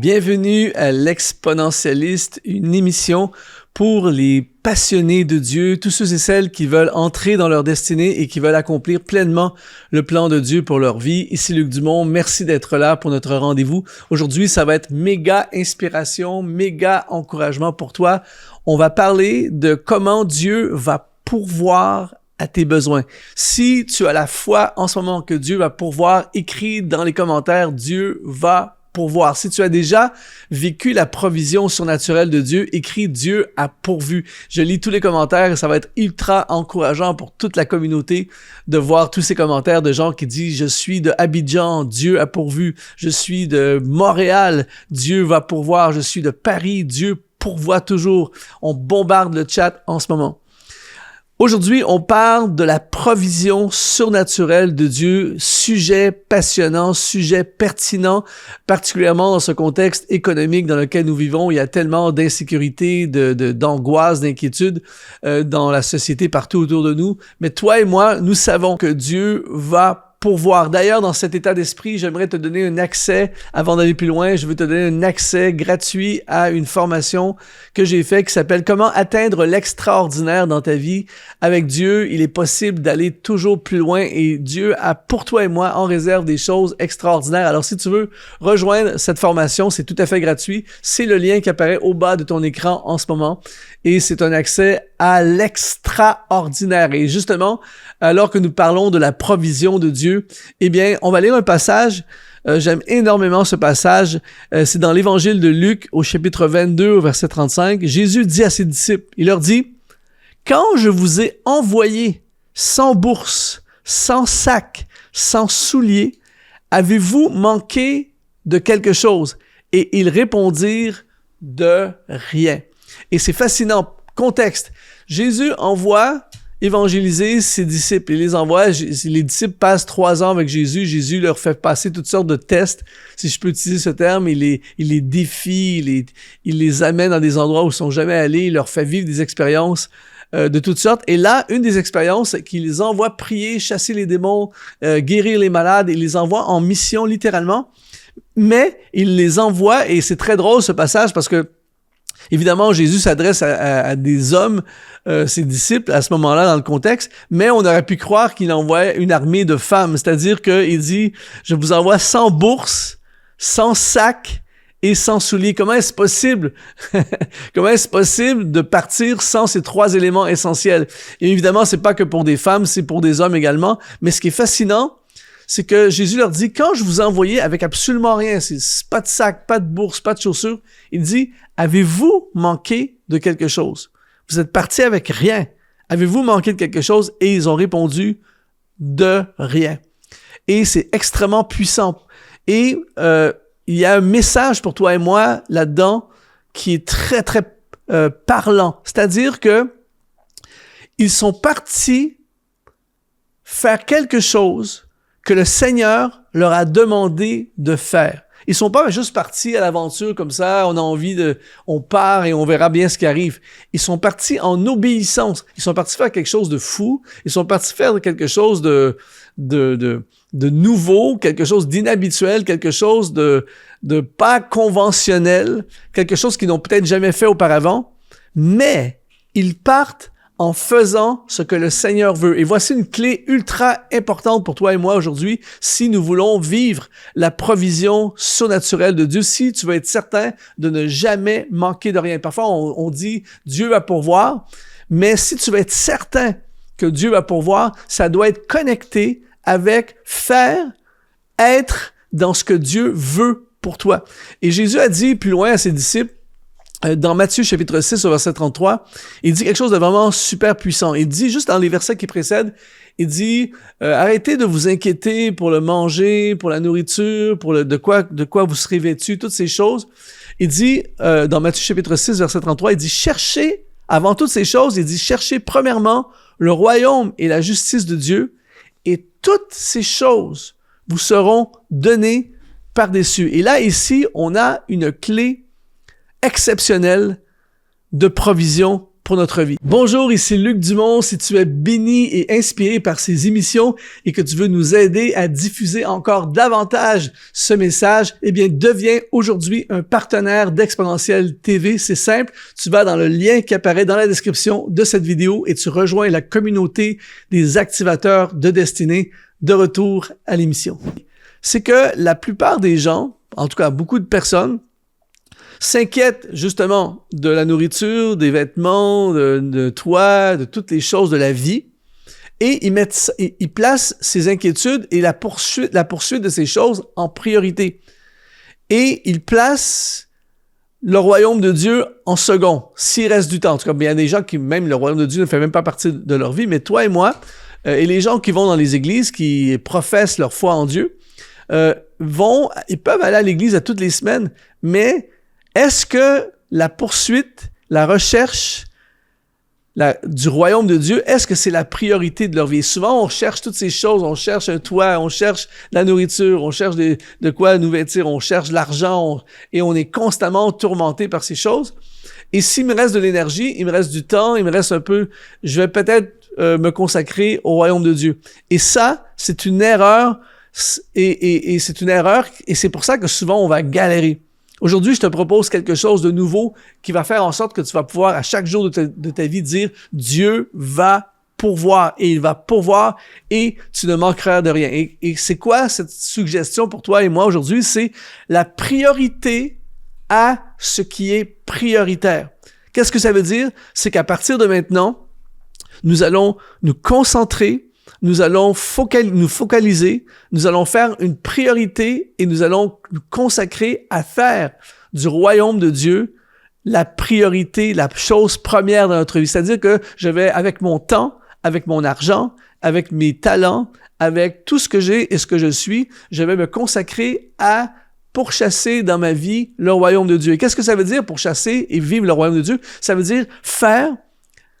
Bienvenue à l'Exponentialiste, une émission pour les passionnés de Dieu, tous ceux et celles qui veulent entrer dans leur destinée et qui veulent accomplir pleinement le plan de Dieu pour leur vie. Ici Luc Dumont, merci d'être là pour notre rendez-vous. Aujourd'hui, ça va être méga inspiration, méga encouragement pour toi. On va parler de comment Dieu va pourvoir à tes besoins. Si tu as la foi en ce moment que Dieu va pourvoir, écris dans les commentaires, Dieu va pourvoir. Si tu as déjà vécu la provision surnaturelle de Dieu, écris Dieu a pourvu. Je lis tous les commentaires et ça va être ultra encourageant pour toute la communauté de voir tous ces commentaires de gens qui disent je suis de Abidjan, Dieu a pourvu. Je suis de Montréal, Dieu va pourvoir. Je suis de Paris, Dieu pourvoit toujours. On bombarde le chat en ce moment. Aujourd'hui, on parle de la provision surnaturelle de Dieu, sujet passionnant, sujet pertinent, particulièrement dans ce contexte économique dans lequel nous vivons. Il y a tellement d'insécurité, d'angoisse, d'inquiétude dans la société partout autour de nous. Mais toi et moi, nous savons que Dieu va pourvoir. D'ailleurs, dans cet état d'esprit, j'aimerais te donner un accès, avant d'aller plus loin, je veux te donner un accès gratuit à une formation que j'ai faite qui s'appelle « Comment atteindre l'extraordinaire dans ta vie ». Avec Dieu, il est possible d'aller toujours plus loin et Dieu a pour toi et moi en réserve des choses extraordinaires. Alors, si tu veux rejoindre cette formation, c'est tout à fait gratuit. C'est le lien qui apparaît au bas de ton écran en ce moment et c'est un accès à l'extraordinaire. Et justement, alors que nous parlons de la provision de Dieu, eh bien, on va lire un passage. J'aime énormément ce passage. C'est dans l'évangile de Luc, au chapitre 22, au verset 35. Jésus dit à ses disciples, il leur dit, « Quand je vous ai envoyé sans bourse, sans sac, sans souliers, avez-vous manqué de quelque chose? » Et ils répondirent, « De rien. » Et c'est fascinant. Contexte. Jésus envoie évangéliser ses disciples. Il les envoie. Les disciples passent 3 ans avec Jésus. Jésus leur fait passer toutes sortes de tests, si je peux utiliser ce terme. Il les défie, il les amène dans des endroits où ils ne sont jamais allés. Il leur fait vivre des expériences de toutes sortes. Et là, une des expériences, c'est qu'il les envoie prier, chasser les démons, guérir les malades. Il les envoie en mission, littéralement. Mais il les envoie, et c'est très drôle ce passage parce que évidemment, Jésus s'adresse à des hommes, ses disciples, à ce moment-là, dans le contexte, mais on aurait pu croire qu'il envoie une armée de femmes, c'est-à-dire qu'il dit « Je vous envoie sans bourse, sans sac et sans souliers. » Comment est-ce possible? Comment est-ce possible de partir sans ces 3 éléments essentiels? Et évidemment, c'est pas que pour des femmes, c'est pour des hommes également, mais ce qui est fascinant, c'est que Jésus leur dit, quand je vous ai envoyé avec absolument rien, c'est pas de sac, pas de bourse, pas de chaussures, il dit, avez-vous manqué de quelque chose? Vous êtes partis avec rien. Avez-vous manqué de quelque chose? Et ils ont répondu, de rien. Et c'est extrêmement puissant. Et il y a un message pour toi et moi là-dedans qui est très, très parlant. C'est-à-dire que ils sont partis faire quelque chose que le Seigneur leur a demandé de faire. Ils sont pas juste partis à l'aventure comme ça, on part et on verra bien ce qui arrive. Ils sont partis en obéissance. Ils sont partis faire quelque chose de fou. Ils sont partis faire quelque chose de nouveau, quelque chose d'inhabituel, quelque chose de pas conventionnel, quelque chose qu'ils n'ont peut-être jamais fait auparavant. Mais ils partent en faisant ce que le Seigneur veut. Et voici une clé ultra importante pour toi et moi aujourd'hui si nous voulons vivre la provision surnaturelle de Dieu, si tu veux être certain de ne jamais manquer de rien. Parfois, on dit Dieu va pourvoir, mais si tu veux être certain que Dieu va pourvoir, ça doit être connecté avec faire, être dans ce que Dieu veut pour toi. Et Jésus a dit plus loin à ses disciples, dans Matthieu chapitre 6 au verset 33, il dit quelque chose de vraiment super puissant. Il dit, juste dans les versets qui précèdent, il dit arrêtez de vous inquiéter pour le manger, pour la nourriture, pour de quoi vous serez vêtus, toutes ces choses. Il dit, dans Matthieu chapitre 6 verset 33, il dit cherchez, avant toutes ces choses, il dit cherchez premièrement le royaume et la justice de Dieu, et toutes ces choses vous seront données par-dessus. Et là, ici, on a une clé exceptionnelle de provision pour notre vie. Bonjour, ici Luc Dumont. Si tu es béni et inspiré par ces émissions et que tu veux nous aider à diffuser encore davantage ce message, eh bien, deviens aujourd'hui un partenaire d'Exponentiel TV. C'est simple. Tu vas dans le lien qui apparaît dans la description de cette vidéo et tu rejoins la communauté des activateurs de destinée. De retour à l'émission. C'est que la plupart des gens, en tout cas beaucoup de personnes, s'inquiètent justement de la nourriture, des vêtements, de toi, de toutes les choses de la vie, et ils placent ces inquiétudes et la poursuite de ces choses en priorité. Et ils placent le royaume de Dieu en second, s'il reste du temps. En tout cas, il y a des gens qui, même le royaume de Dieu ne fait même pas partie de leur vie, mais toi et moi, et les gens qui vont dans les églises, qui professent leur foi en Dieu, ils peuvent aller à l'église à toutes les semaines, mais est-ce que la poursuite, la recherche du royaume de Dieu, est-ce que c'est la priorité de leur vie? Et souvent, on cherche toutes ces choses, on cherche un toit, on cherche la nourriture, on cherche de quoi nous vêtir, on cherche l'argent, et on est constamment tourmenté par ces choses. Et s'il me reste de l'énergie, il me reste du temps, il me reste un peu, je vais peut-être me consacrer au royaume de Dieu. Et ça, c'est une erreur, et c'est une erreur, et c'est pour ça que souvent on va galérer. Aujourd'hui, je te propose quelque chose de nouveau qui va faire en sorte que tu vas pouvoir à chaque jour de ta vie dire Dieu va pourvoir et il va pourvoir et tu ne manqueras de rien. Et c'est quoi cette suggestion pour toi et moi aujourd'hui? C'est la priorité à ce qui est prioritaire. Qu'est-ce que ça veut dire? C'est qu'à partir de maintenant, nous allons nous concentrer, nous allons nous focaliser, nous allons faire une priorité et nous allons nous consacrer à faire du royaume de Dieu la priorité, la chose première dans notre vie. C'est-à-dire que je vais, avec mon temps, avec mon argent, avec mes talents, avec tout ce que j'ai et ce que je suis, je vais me consacrer à pourchasser dans ma vie le royaume de Dieu. Et qu'est-ce que ça veut dire pourchasser et vivre le royaume de Dieu? Ça veut dire faire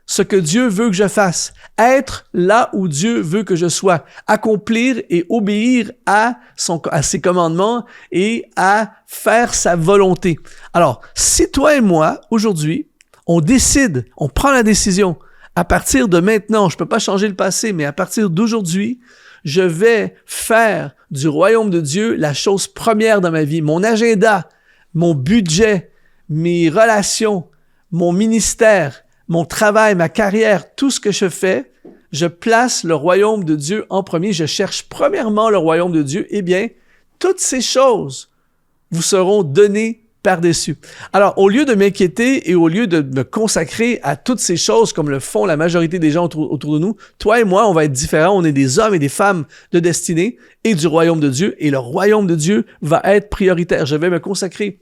ce que Dieu veut que je fasse, être là où Dieu veut que je sois, accomplir et obéir à ses commandements et à faire sa volonté. Alors, si toi et moi, aujourd'hui, on décide, on prend la décision, à partir de maintenant, je peux pas changer le passé, mais à partir d'aujourd'hui, je vais faire du royaume de Dieu la chose première dans ma vie, mon agenda, mon budget, mes relations, mon ministère, mon travail, ma carrière, tout ce que je fais, je place le royaume de Dieu en premier. Je cherche premièrement le royaume de Dieu. Eh bien, toutes ces choses vous seront données par-dessus. Alors, au lieu de m'inquiéter et au lieu de me consacrer à toutes ces choses comme le font la majorité des gens autour de nous, toi et moi, on va être différents. On est des hommes et des femmes de destinée et du royaume de Dieu. Et le royaume de Dieu va être prioritaire. Je vais me consacrer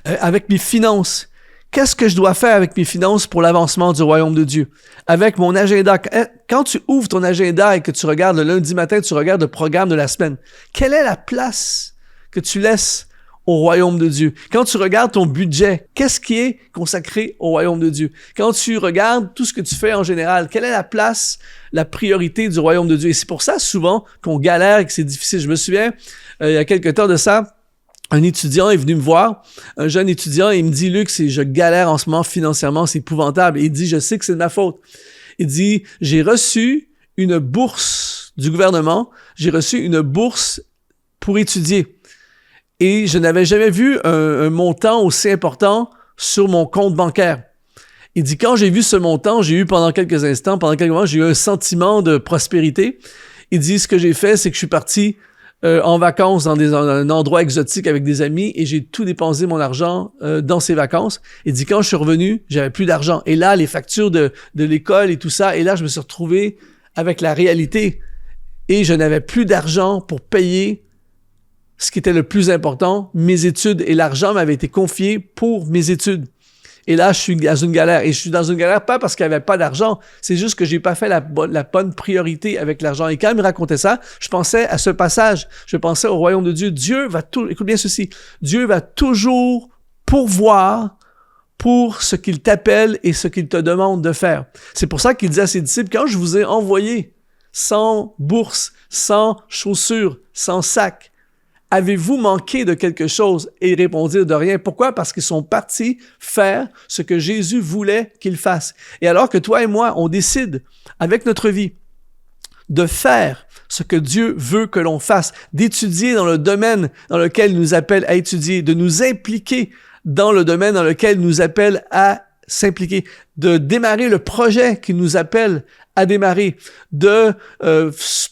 avec mes finances. Qu'est-ce que je dois faire avec mes finances pour l'avancement du royaume de Dieu? Avec mon agenda. Quand tu ouvres ton agenda et que tu regardes le lundi matin, tu regardes le programme de la semaine, quelle est la place que tu laisses au royaume de Dieu? Quand tu regardes ton budget, qu'est-ce qui est consacré au royaume de Dieu? Quand tu regardes tout ce que tu fais en général, quelle est la place, la priorité du royaume de Dieu? Et c'est pour ça souvent qu'on galère et que c'est difficile. Je me souviens, il y a quelque temps de ça, un étudiant est venu me voir, un jeune étudiant, et il me dit « Luc, je galère en ce moment financièrement, c'est épouvantable. » Et il dit « Je sais que c'est de ma faute. » Il dit « J'ai reçu une bourse du gouvernement, j'ai reçu une bourse pour étudier. Et je n'avais jamais vu un montant aussi important sur mon compte bancaire. » Il dit « Quand j'ai vu ce montant, j'ai eu pendant quelques moments, j'ai eu un sentiment de prospérité. » Il dit « Ce que j'ai fait, c'est que je suis parti en vacances dans un endroit exotique avec des amis et j'ai tout dépensé mon argent dans ces vacances. Il dit quand je suis revenu, j'avais plus d'argent. Et là, les factures de l'école et tout ça, et là, je me suis retrouvé avec la réalité et je n'avais plus d'argent pour payer ce qui était le plus important, mes études. Et l'argent m'avait été confié pour mes études. Et là, je suis dans une galère. Et je suis dans une galère pas parce qu'il n'y avait pas d'argent, c'est juste que j'ai pas fait la bonne priorité avec l'argent. Et quand il me racontait ça, je pensais à ce passage. Je pensais au royaume de Dieu. Écoute bien ceci, Dieu va toujours pourvoir pour ce qu'il t'appelle et ce qu'il te demande de faire. C'est pour ça qu'il disait à ses disciples, quand je vous ai envoyé sans bourse, sans chaussures, sans sac, Avez-vous manqué de quelque chose? Et ils répondirent de rien. Pourquoi? Parce qu'ils sont partis faire ce que Jésus voulait qu'ils fassent. Et alors que toi et moi, on décide avec notre vie de faire ce que Dieu veut que l'on fasse, d'étudier dans le domaine dans lequel il nous appelle à étudier, de nous impliquer dans le domaine dans lequel il nous appelle à s'impliquer, de démarrer le projet qui nous appelle à démarrer, de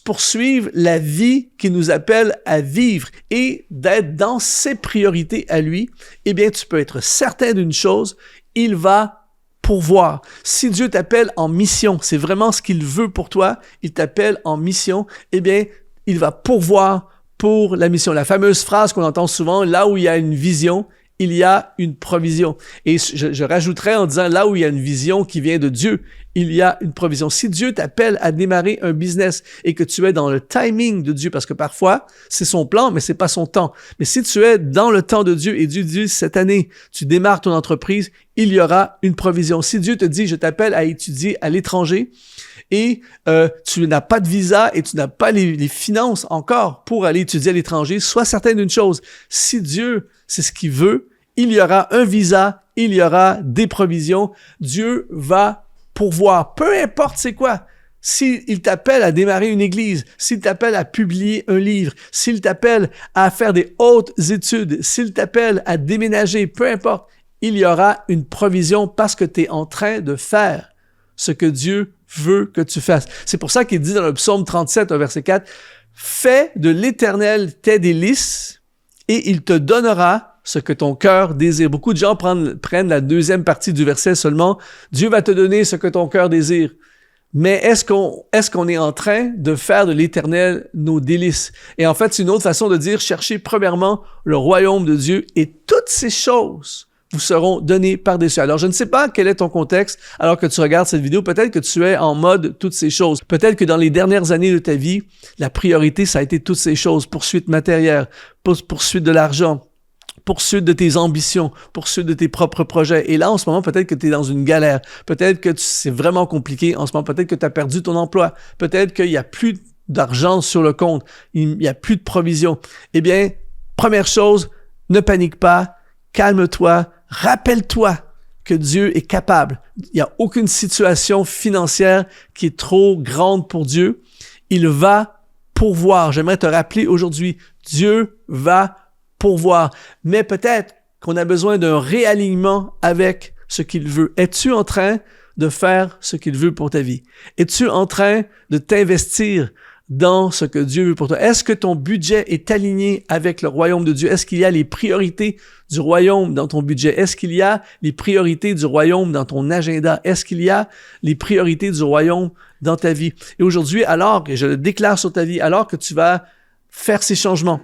poursuivre la vie qui nous appelle à vivre et d'être dans ses priorités à lui, eh bien, tu peux être certain d'une chose, il va pourvoir. Si Dieu t'appelle en mission, c'est vraiment ce qu'il veut pour toi, il t'appelle en mission, eh bien, il va pourvoir pour la mission. La fameuse phrase qu'on entend souvent, là où il y a une vision, il y a une provision. Et je rajouterais en disant, là où il y a une vision qui vient de Dieu, il y a une provision. Si Dieu t'appelle à démarrer un business et que tu es dans le timing de Dieu, parce que parfois, c'est son plan, mais c'est pas son temps. Mais si tu es dans le temps de Dieu et Dieu dit, cette année, tu démarres ton entreprise, il y aura une provision. Si Dieu te dit, je t'appelle à étudier à l'étranger, et tu n'as pas de visa et tu n'as pas les finances encore pour aller étudier à l'étranger, sois certain d'une chose, si Dieu, c'est ce qu'il veut, il y aura un visa, il y aura des provisions, Dieu va pourvoir, peu importe c'est quoi. S'il t'appelle à démarrer une église, s'il t'appelle à publier un livre, s'il t'appelle à faire des hautes études, s'il t'appelle à déménager, peu importe, il y aura une provision parce que tu es en train de faire ce que Dieu veut que tu fasses. C'est pour ça qu'il dit dans le psaume 37, verset 4, « Fais de l'Éternel tes délices et il te donnera ce que ton cœur désire. » Beaucoup de gens prennent la deuxième partie du verset seulement. « Dieu va te donner ce que ton cœur désire. » Mais est-ce qu'on est en train de faire de l'Éternel nos délices? Et en fait, c'est une autre façon de dire, cherchez premièrement le royaume de Dieu et toutes ces choses vous seront données par-dessus. Alors, je ne sais pas quel est ton contexte alors que tu regardes cette vidéo. Peut-être que tu es en mode toutes ces choses. Peut-être que dans les dernières années de ta vie, la priorité, ça a été toutes ces choses. Poursuite matérielle, poursuite de l'argent, poursuite de tes ambitions, poursuite de tes propres projets. Et là, en ce moment, peut-être que tu es dans une galère. Peut-être que c'est vraiment compliqué en ce moment. Peut-être que tu as perdu ton emploi. Peut-être qu'il n'y a plus d'argent sur le compte. Il n'y a plus de provision. Eh bien, première chose, ne panique pas, calme-toi, rappelle-toi que Dieu est capable. Il n'y a aucune situation financière qui est trop grande pour Dieu. Il va pourvoir. J'aimerais te rappeler aujourd'hui, Dieu va pourvoir. Mais peut-être qu'on a besoin d'un réalignement avec ce qu'il veut. Es-tu en train de faire ce qu'il veut pour ta vie? Es-tu en train de t'investir dans ce que Dieu veut pour toi? Est-ce que ton budget est aligné avec le royaume de Dieu? Est-ce qu'il y a les priorités du royaume dans ton budget? Est-ce qu'il y a les priorités du royaume dans ton agenda? Est-ce qu'il y a les priorités du royaume dans ta vie? Et aujourd'hui, alors que je le déclare sur ta vie, alors que tu vas faire ces changements,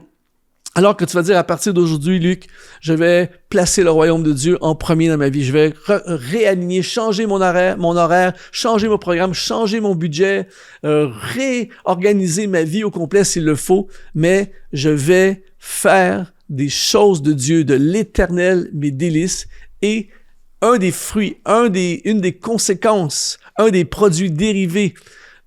alors que tu vas dire à partir d'aujourd'hui, Luc, je vais placer le royaume de Dieu en premier dans ma vie. Je vais réaligner, changer mon horaire, changer mon programme, changer mon budget, réorganiser ma vie au complet s'il le faut, mais je vais faire des choses de Dieu, de l'Éternel, mes délices, et un des fruits, une des conséquences, un des produits dérivés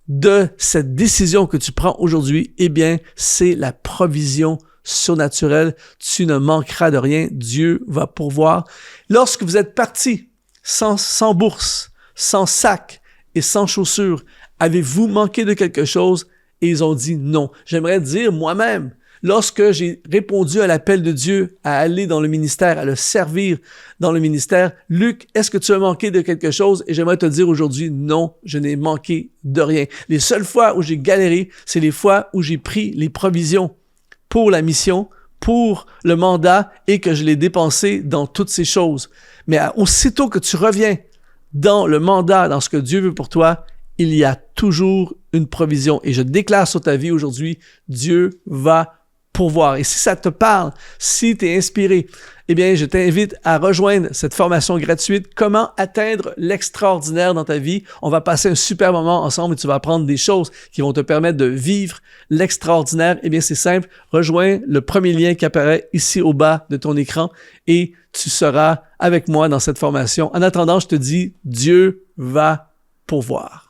de cette décision que tu prends aujourd'hui, eh bien, c'est la provision surnaturel, tu ne manqueras de rien, Dieu va pourvoir. Lorsque vous êtes partis sans bourse, sans sac et sans chaussures, avez-vous manqué de quelque chose? Et ils ont dit non. J'aimerais dire moi-même, lorsque j'ai répondu à l'appel de Dieu à aller dans le ministère, à le servir dans le ministère, Luc, est-ce que tu as manqué de quelque chose? Et j'aimerais te dire aujourd'hui, non, je n'ai manqué de rien. Les seules fois où j'ai galéré, c'est les fois où j'ai pris les provisions pour la mission, pour le mandat et que je l'ai dépensé dans toutes ces choses. Mais aussitôt que tu reviens dans le mandat, dans ce que Dieu veut pour toi, il y a toujours une provision. Et je déclare sur ta vie aujourd'hui, Dieu va pourvoir. Et si ça te parle, si tu es inspiré, eh bien, je t'invite à rejoindre cette formation gratuite. Comment atteindre l'extraordinaire dans ta vie? On va passer un super moment ensemble et tu vas apprendre des choses qui vont te permettre de vivre l'extraordinaire. Eh bien, c'est simple. Rejoins le premier lien qui apparaît ici au bas de ton écran et tu seras avec moi dans cette formation. En attendant, je te dis, Dieu va pourvoir.